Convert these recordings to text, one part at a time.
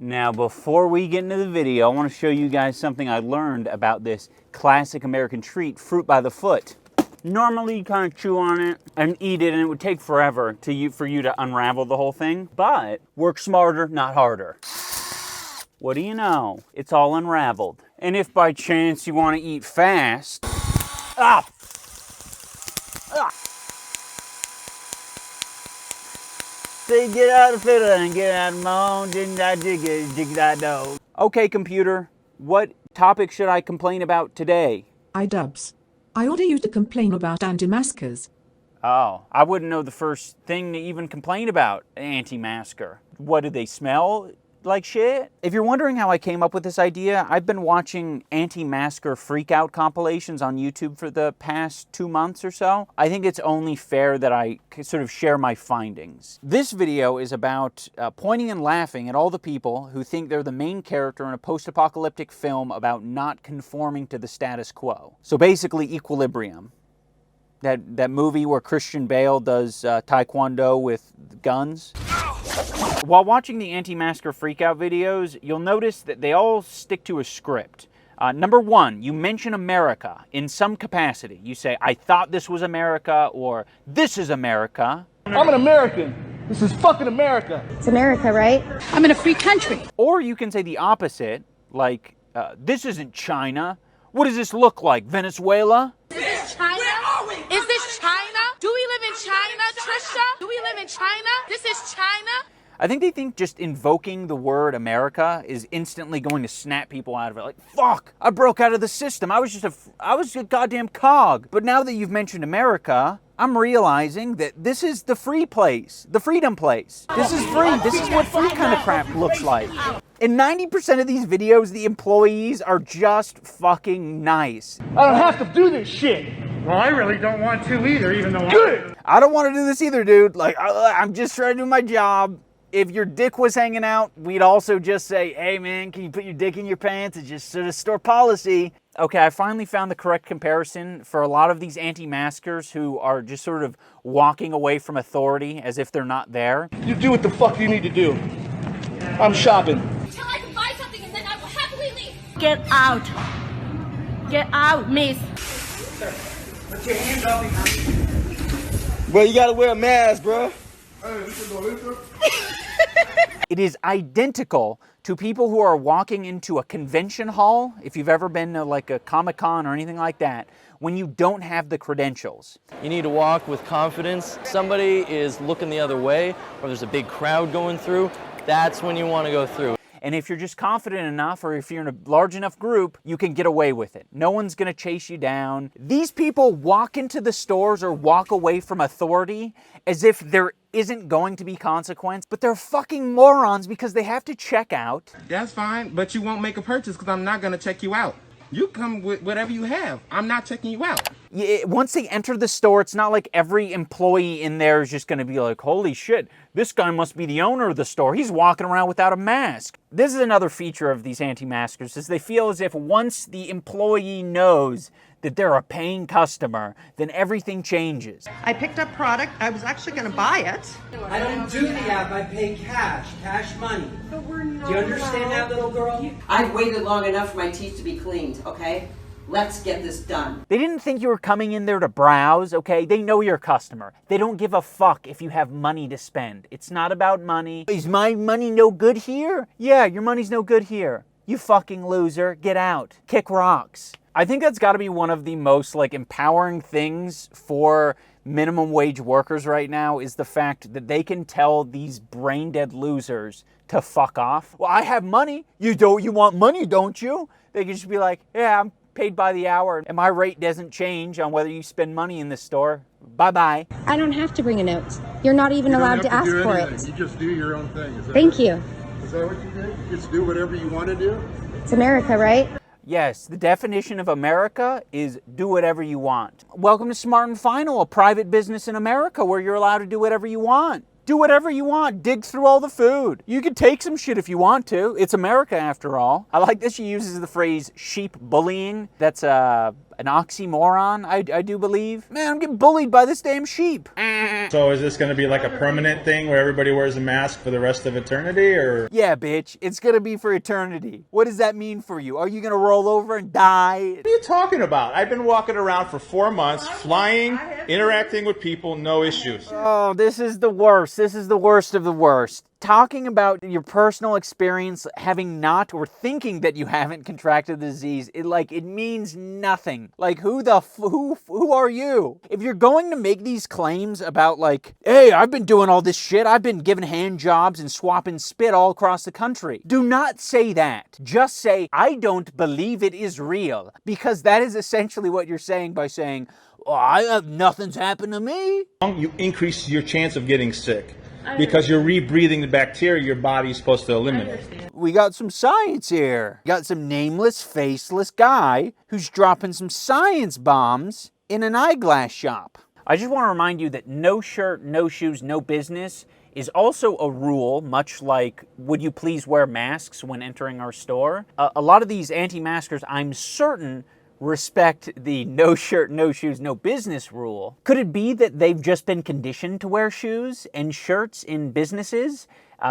Now, before we get into the video, I want to show you guys something I learned about this classic American treat, fruit by the foot. Normally, you kind of chew on it and eat it, and it would take forever for you to unravel the whole thing. But work smarter, not harder. What do you know? It's all unraveled. And if by chance you want to eat fast, say get out of fiddle and get out of moan, didn't I dig it, dig that dough. Okay, computer, what topic should I complain about today? iDubbbz. I order you to complain about anti-maskers. Oh, I wouldn't know the first thing to even complain about anti-masker. What, do they smell like shit? If you're wondering how I came up with this idea, I've been watching anti-masker freakout compilations on YouTube for the past 2 months or so. I think it's only fair that I sort of share my findings. This video is about pointing and laughing at all the people who think they're the main character in a post-apocalyptic film about not conforming to the status quo. So basically, Equilibrium. That movie where Christian Bale does taekwondo with guns. While watching the anti-masker freakout videos, you'll notice that they all stick to a script. Number one, you mention America in some capacity. You say, I thought this was America, or this is America. I'm an American. This is fucking America. It's America, right? I'm in a free country. Or you can say the opposite, like, this isn't China. What does this look like, Venezuela? Is this China? Is this China? Do we live in China, Trisha? Do we live in China? This is China? I think they think just invoking the word America is instantly going to snap people out of it. Like, fuck, I broke out of the system. I was a goddamn cog. But now that you've mentioned America, I'm realizing that this is the free place, the freedom place. This is free. This is what free kind of crap looks like. In 90% of these videos, the employees are just fucking nice. I don't have to do this shit. Well, I really don't want to either, even though Good. I don't want to do this either, dude. Like, I'm just trying to do my job. If your dick was hanging out, we'd also just say, hey man, can you put your dick in your pants? It's just sort of store policy. Okay, I finally found the correct comparison for a lot of these anti-maskers who are just sort of walking away from authority as if they're not there. You do what the fuck you need to do. I'm shopping. Until I can buy something and then I will happily leave. Get out. Get out, miss. Put your hands up behind. Bro, you gotta wear a mask, bro. It is identical to people who are walking into a convention hall, if you've ever been to like a Comic-Con or anything like that, when you don't have the credentials. You need to walk with confidence. Somebody is looking the other way, or there's a big crowd going through, that's when you want to go through. And if you're just confident enough, or if you're in a large enough group, you can get away with it. No one's gonna chase you down. These people walk into the stores or walk away from authority as if there isn't going to be consequence, but they're fucking morons because they have to check out. That's fine, but you won't make a purchase because I'm not gonna check you out. You come with whatever you have. I'm not checking you out. Once they enter the store, it's not like every employee in there is just going to be like, holy shit, this guy must be the owner of the store. He's walking around without a mask. This is another feature of these anti-maskers, is they feel as if once the employee knows that they're a paying customer, then everything changes. I picked up product. I was actually going to buy it. I don't do the app. I pay cash money. But we're not. Do you understand that, little girl? I've waited long enough for my teeth to be cleaned, okay? Let's get this done. They didn't think you were coming in there to browse, okay? They know you're a customer. They don't give a fuck if you have money to spend. It's not about money. Is my money no good here? Yeah, your money's no good here. You fucking loser. Get out. Kick rocks. I think that's got to be one of the most like empowering things for minimum wage workers right now, is the fact that they can tell these brain dead losers to fuck off. Well, I have money. You want money, don't you? They can just be like, yeah, I'm paid by the hour and my rate doesn't change on whether you spend money in this store. Bye-bye. I don't have to bring a note. You're not even allowed to ask for it. You just do your own thing. Thank you. Is that what you do? You just do whatever you want to do? It's America, right? Yes, the definition of America is do whatever you want. Welcome to Smart and Final, a private business in America where you're allowed to do whatever you want. Do whatever you want. Dig through all the food. You can take some shit if you want to. It's America after all. I like that she uses the phrase sheep bullying. That's an oxymoron, I do believe. Man, I'm getting bullied by this damn sheep. So is this going to be like a permanent thing where everybody wears a mask for the rest of eternity, or? Yeah, bitch, it's gonna be for eternity. What does that mean for you? Are you gonna roll over and die? What are you talking about? I've been walking around for 4 months, flying, interacting with people, no issues. Oh, this is the worst. This is the worst of the worst. Talking about your personal experience having not or thinking that you haven't contracted the disease, it means nothing. Like, who are you? If you're going to make these claims about like, hey, I've been doing all this shit, I've been giving hand jobs and swapping spit all across the country. Do not say that. Just say, I don't believe it is real. Because that is essentially what you're saying by saying, oh, nothing's happened to me. You increase your chance of getting sick. Because you're rebreathing the bacteria your body's supposed to eliminate. We got some science here. Got some nameless, faceless guy who's dropping some science bombs in an eyeglass shop. I just want to remind you that no shirt, no shoes, no business is also a rule, much like, would you please wear masks when entering our store? A lot of these anti-maskers, I'm certain, respect the no shirt, no shoes, no business rule. Could it be that they've just been conditioned to wear shoes and shirts in businesses?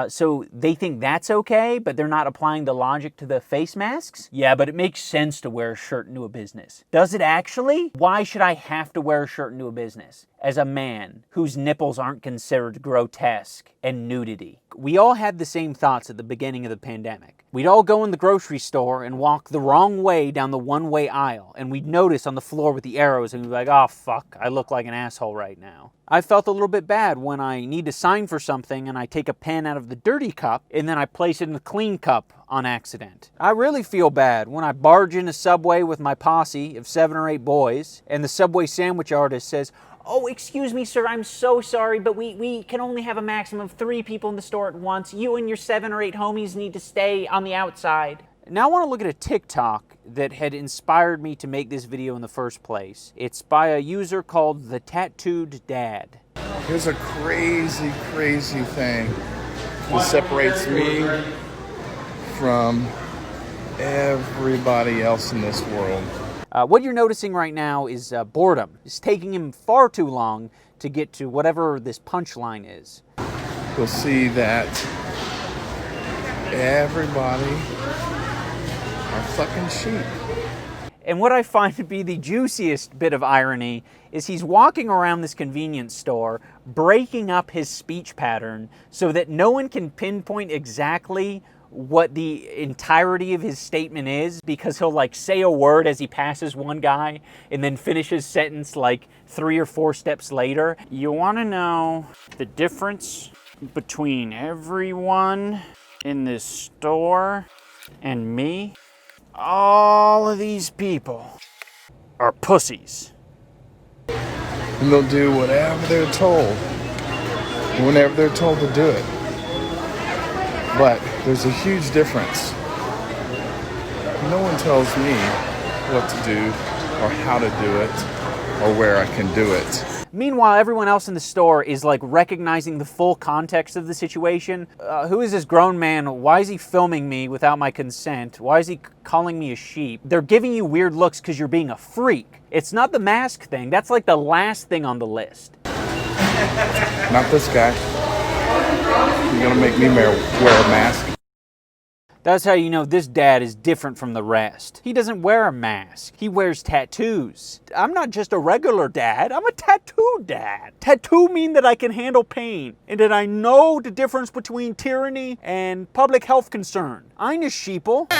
So they think that's okay, but they're not applying the logic to the face masks? Yeah, but it makes sense to wear a shirt into a business. Does it actually? Why should I have to wear a shirt into a business? As a man whose nipples aren't considered grotesque and nudity. We all had the same thoughts at the beginning of the pandemic. We'd all go in the grocery store and walk the wrong way down the one-way aisle, and we'd notice on the floor with the arrows and we'd be like, oh fuck, I look like an asshole right now. I felt a little bit bad when I need to sign for something and I take a pen out of the dirty cup and then I place it in the clean cup on accident. I really feel bad when I barge into Subway with my posse of 7 or 8 boys and the Subway sandwich artist says, oh, excuse me, sir, I'm so sorry, but we can only have a maximum of 3 people in the store at once. You and your 7 or 8 homies need to stay on the outside. Now I want to look at a TikTok that had inspired me to make this video in the first place. It's by a user called The Tattooed Dad. Here's a crazy, crazy thing that separates me from everybody else in this world. What you're noticing right now is boredom. It's taking him far too long to get to whatever this punchline is. You'll see that everybody are fucking sheep. And what I find to be the juiciest bit of irony is he's walking around this convenience store, breaking up his speech pattern so that no one can pinpoint exactly what the entirety of his statement is, because he'll like say a word as he passes one guy and then finish his sentence like 3 or 4 steps later. You want to know the difference between everyone in this store and me? All of these people are pussies. And they'll do whatever they're told, whenever they're told to do it. But there's a huge difference. No one tells me what to do or how to do it or where I can do it. Meanwhile, everyone else in the store is like recognizing the full context of the situation. Who is this grown man? Why is he filming me without my consent? Why is he calling me a sheep? They're giving you weird looks because you're being a freak. It's not the mask thing. That's like the last thing on the list. Not this guy. You're gonna make me wear a mask. That's how you know this dad is different from the rest. He doesn't wear a mask. He wears tattoos. I'm not just a regular dad, I'm a tattoo dad. Tattoo mean that I can handle pain and that I know the difference between tyranny and public health concern. I'm a sheeple.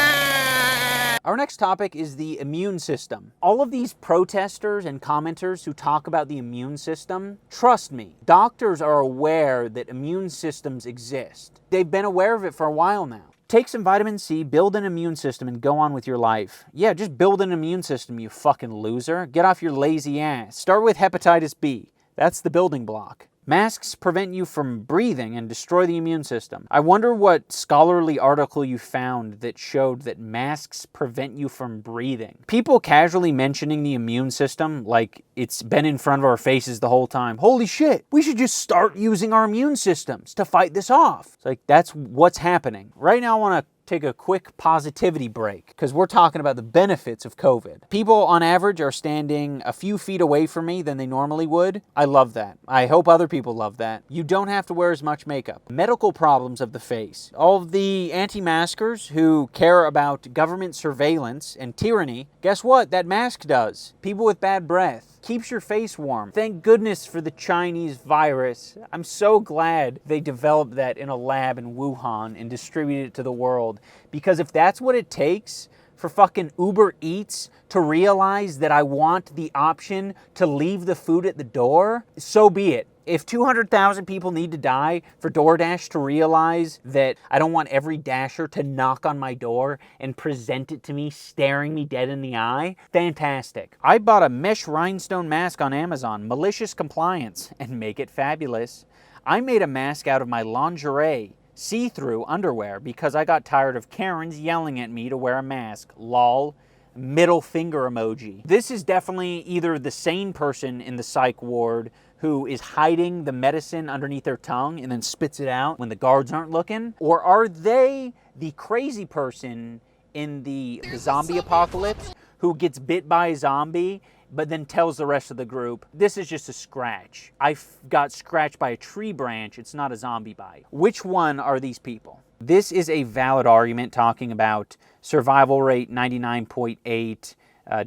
Our next topic is the immune system. All of these protesters and commenters who talk about the immune system, trust me, doctors are aware that immune systems exist. They've been aware of it for a while now. Take some vitamin C, build an immune system, and go on with your life. Yeah, just build an immune system, you fucking loser. Get off your lazy ass. Start with hepatitis B. That's the building block. Masks prevent you from breathing and destroy the immune system. I wonder what scholarly article you found that showed that masks prevent you from breathing. People casually mentioning the immune system like it's been in front of our faces the whole time. Holy shit, we should just start using our immune systems to fight this off. It's like, that's what's happening. Right now I want to take a quick positivity break because we're talking about the benefits of COVID. People on average are standing a few feet away from me than they normally would. I love that. I hope other people love that. You don't have to wear as much makeup. Medical problems of the face. All of the anti-maskers who care about government surveillance and tyranny, guess what? That mask does. People with bad breath. Keeps your face warm. Thank goodness for the Chinese virus. I'm so glad they developed that in a lab in Wuhan and distributed it to the world. Because if that's what it takes for fucking Uber Eats to realize that I want the option to leave the food at the door, so be it. If 200,000 people need to die for DoorDash to realize that I don't want every Dasher to knock on my door and present it to me staring me dead in the eye, fantastic. I bought a mesh rhinestone mask on Amazon, malicious compliance, and make it fabulous. I made a mask out of my lingerie, see-through underwear because I got tired of Karens yelling at me to wear a mask. Lol. Middle finger emoji. This is definitely either the sane person in the psych ward who is hiding the medicine underneath their tongue and then spits it out when the guards aren't looking, or are they the crazy person in the zombie apocalypse who gets bit by a zombie but then tells the rest of the group, this is just a scratch. I got scratched by a tree branch, it's not a zombie bite. Which one are these people? This is a valid argument talking about survival rate 99.8,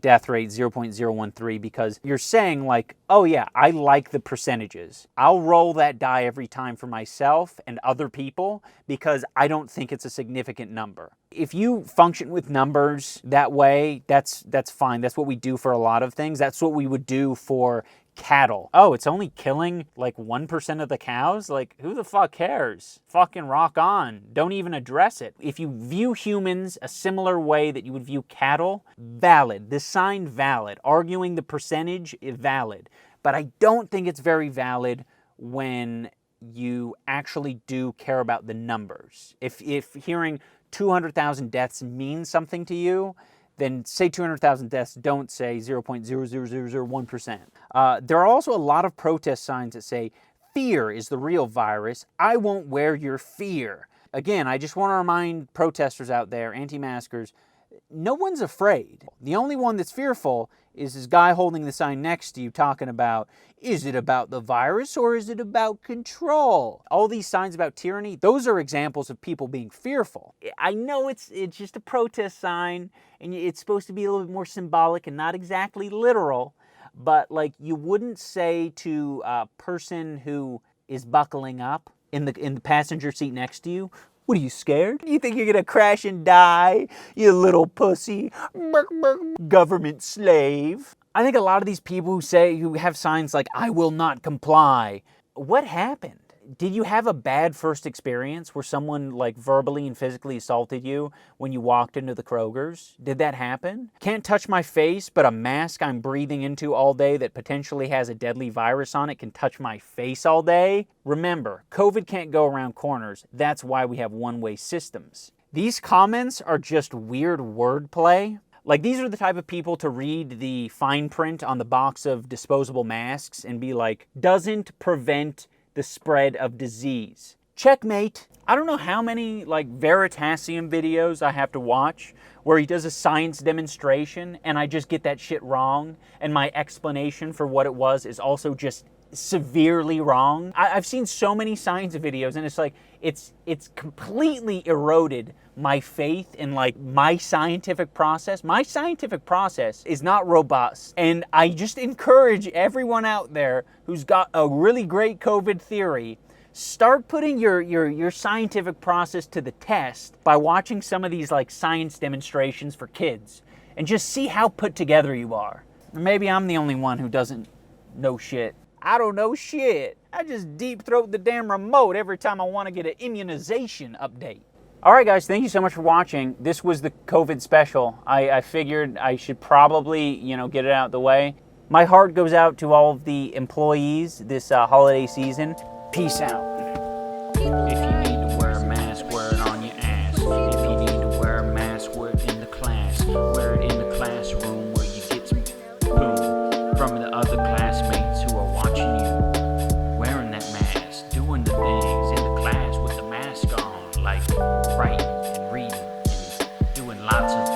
death rate 0.013, because you're saying like, oh yeah, I like the percentages. I'll roll that die every time for myself and other people because I don't think it's a significant number. If you function with numbers that way, that's fine. That's what we do for a lot of things. That's what we would do for cattle. Oh, it's only killing like 1% of the cows? Like, who the fuck cares? Fucking rock on. Don't even address it. If you view humans a similar way that you would view cattle, valid. The sign valid. Arguing the percentage is valid. But I don't think it's very valid when you actually do care about the numbers. If hearing 200,000 deaths means something to you, then say 200,000 deaths, don't say 0.00001%. There are also a lot of protest signs that say, fear is the real virus. I won't wear your fear. Again, I just want to remind protesters out there, anti-maskers, no one's afraid. The only one that's fearful is this guy holding the sign next to you talking about, is it about the virus or is it about control? All these signs about tyranny, those are examples of people being fearful. I know it's just a protest sign and it's supposed to be a little bit more symbolic and not exactly literal, but like you wouldn't say to a person who is buckling up in the passenger seat next to you, what are you, scared? You think you're gonna crash and die, you little pussy? Government slave. I think a lot of these people who have signs like, I will not comply. What happened? Did you have a bad first experience where someone like verbally and physically assaulted you when you walked into the Kroger's? Did that happen? Can't touch my face, but a mask I'm breathing into all day that potentially has a deadly virus on it can touch my face all day? Remember, COVID can't go around corners. That's why we have one-way systems. These comments are just weird wordplay. Like, these are the type of people to read the fine print on the box of disposable masks and be like, doesn't prevent the spread of disease. Checkmate. I don't know how many like Veritasium videos I have to watch where he does a science demonstration and I just get that shit wrong and my explanation for what it was is also just severely wrong. I've seen so many science videos and it's like it's completely eroded my faith in like my scientific process. My scientific process is not robust, and I just encourage everyone out there who's got a really great COVID theory, start putting your scientific process to the test by watching some of these like science demonstrations for kids and just see how put together you are. Maybe I'm the only one who doesn't know shit. I don't know shit. I just deep throat the damn remote every time I want to get an immunization update. All right, guys, thank you so much for watching. This was the COVID special. I figured I should probably, get it out of the way. My heart goes out to all of the employees this holiday season. Peace out. If you need to wear a mask, wear it on your ass. If you need to wear a mask, wear it in the class. Wear it in the classroom where you get some boom from the other classmates who are watching you. Wearing that mask, doing the things in the class with the mask on, like writing and reading. lots of